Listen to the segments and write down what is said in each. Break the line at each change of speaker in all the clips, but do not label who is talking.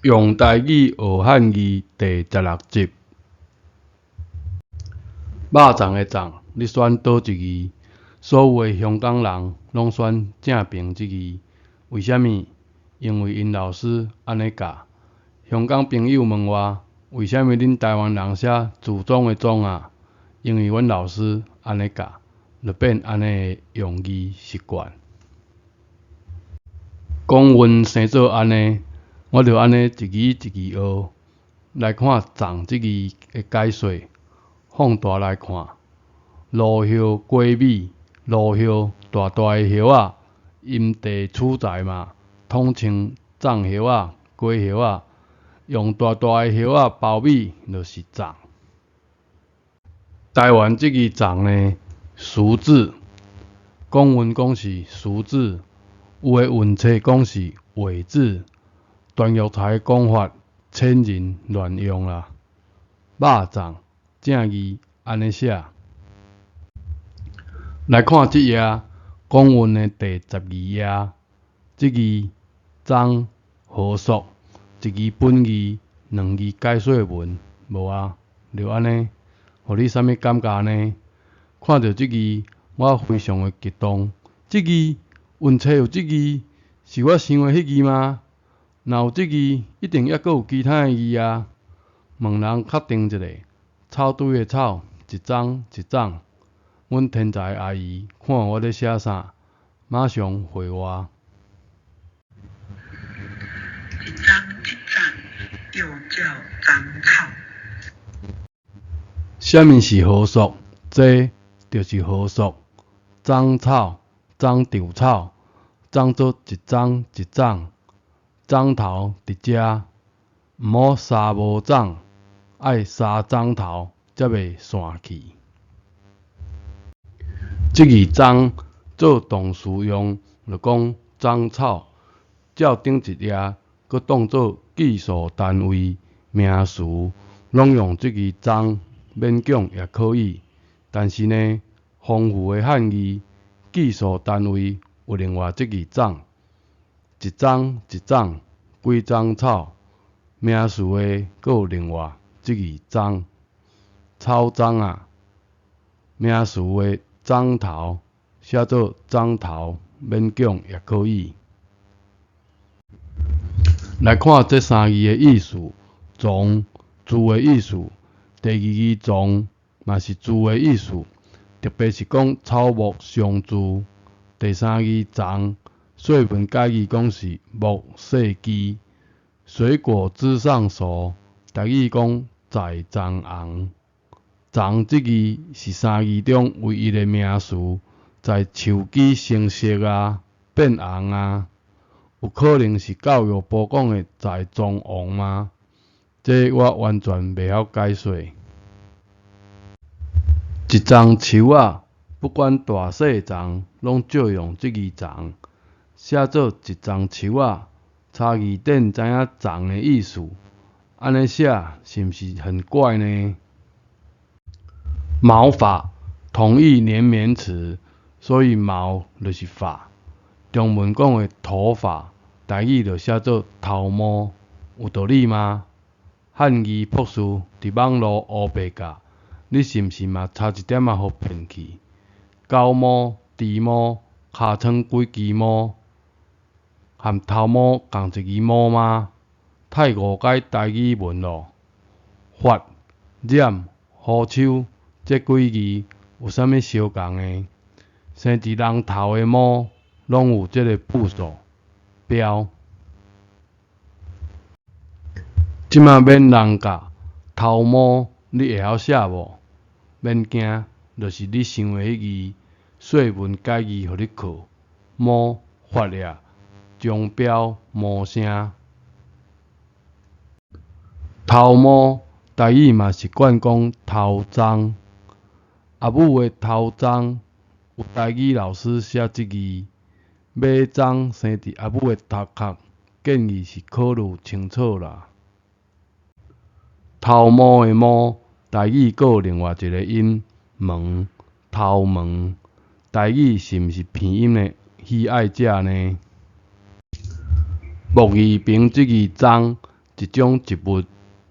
用台语学汉语第16集。肉粽的粽，你选倒一字？所有的香港人拢选正平这字，为虾米？因为因老师安尼教。香港朋友问我，为虾米恁台湾人写祖宗的宗啊？因为阮老师安尼教，就变安尼的用字习惯。讲阮生做安尼，我就安尼一字一字学。来看“粽”这字的解说，放大来看。路叶瓜米，路叶大大的叶仔，因地取材嘛，统称粽叶仔、瓜叶仔。用大大的叶仔包米，就是粽。台湾这字粽呢，俗字，讲阮讲是俗字，有诶文册讲是伪字。段玉裁讲法，千人乱用啦。肉粽正字安尼写。来看这页，讲阮的第12页，这字粽何属？一字本字，两字解说文，无啊？就安尼，互你啥物感觉呢？看到这字，我非常的激动。这字文册有这字，是我想的迄字吗？若有这字，一定还阁有其他的字啊！问人确定一下，草堆的草，一粽一粽。阮天才阿姨看我咧写啥，马上回我。
一粽一粽，又叫粽草。
啥物是何属？这就是何属。粽草、粽稻草，长做一粽一粽，粽头伫遮，毋好三无粽，爱三粽头才袂散去。这字粽做动词用，就讲粽草。照顶一页，搁当做计数单位、名词，拢用这字粽，勉强也可以。但是呢，丰富的汉字，计数单位有另外这字粽，一粽一粽，几粽草。名词的搁有另外这字粽，草粽啊。名词的粽头写做粽头，勉强也可以。来看这三字的意思，粽字的意思，第二字粽嘛是字的意思，特别是讲草木相助。第三字粽，说文解字讲是木世基，水果枝上熟，台语讲在粽红。粽这字是三字中唯一的名词，在树枝成熟啊、变红啊，有可能是教育部讲的在装潢吗？这我完全袂晓解说。一丛树仔，不管大细丛，拢照用这字粽，写做一丛树仔，差字典知影粽的意思。安尼写是毋是很怪呢？毛发，同义连绵词，所以毛就是发。中文讲的头发，台语就写做头毛，有道理吗？汉字博士伫网络乌白教，你是毋是嘛差一点仔互骗去？狗毛、猪毛、尻川几支毛，和头毛共一支毛吗？太误解台语文咯。发、染、胡鬚这几字有啥物相共的？生伫人头的毛，拢有这个步数标。即马免人教，头毛你会晓写无？免惊，就是你想的迄字，说文解字互你考。毛发了，中标毛声。头毛台语嘛是惯讲头粽，阿母的头粽，有台语老师写这字，马粽生伫阿母的头壳，建议是考虑清楚啦。头毛的毛，台语阁有另外一个音，毛，头毛，台语是毋是偏音的喜爱者呢？木字旁这字粽，一种植物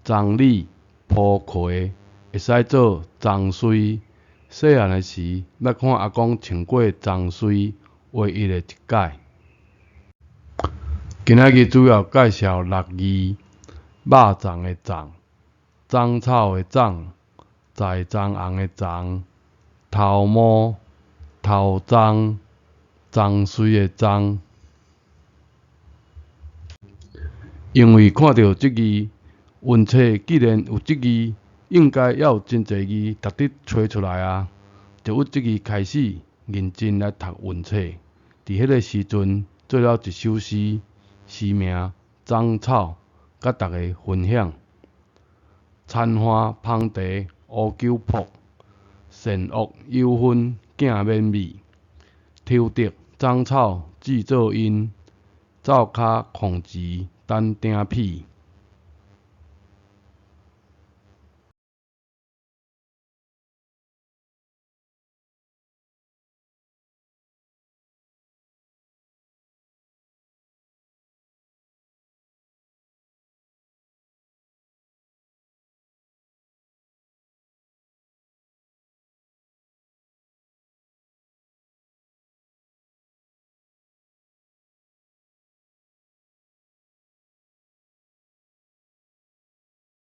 棕榈铺葵，会使做棕水。细汉诶时，捌看阿公穿过棕水，画伊诶一解。今仔日主要介绍6字：肉粽诶粽、长草诶长、在棕红诶棕、头毛、头棕、棕水诶棕。因为看到即字，运册既然有即字，应该还有真侪字值得找出来啊！就由即字开始认真来读运册。伫迄个时阵，做了一首诗，诗名《长草》，甲大家分享。田花芳茶乌鸠朴，善恶有分囝免味。抽得长草制作因，灶骹空钱等鼎被。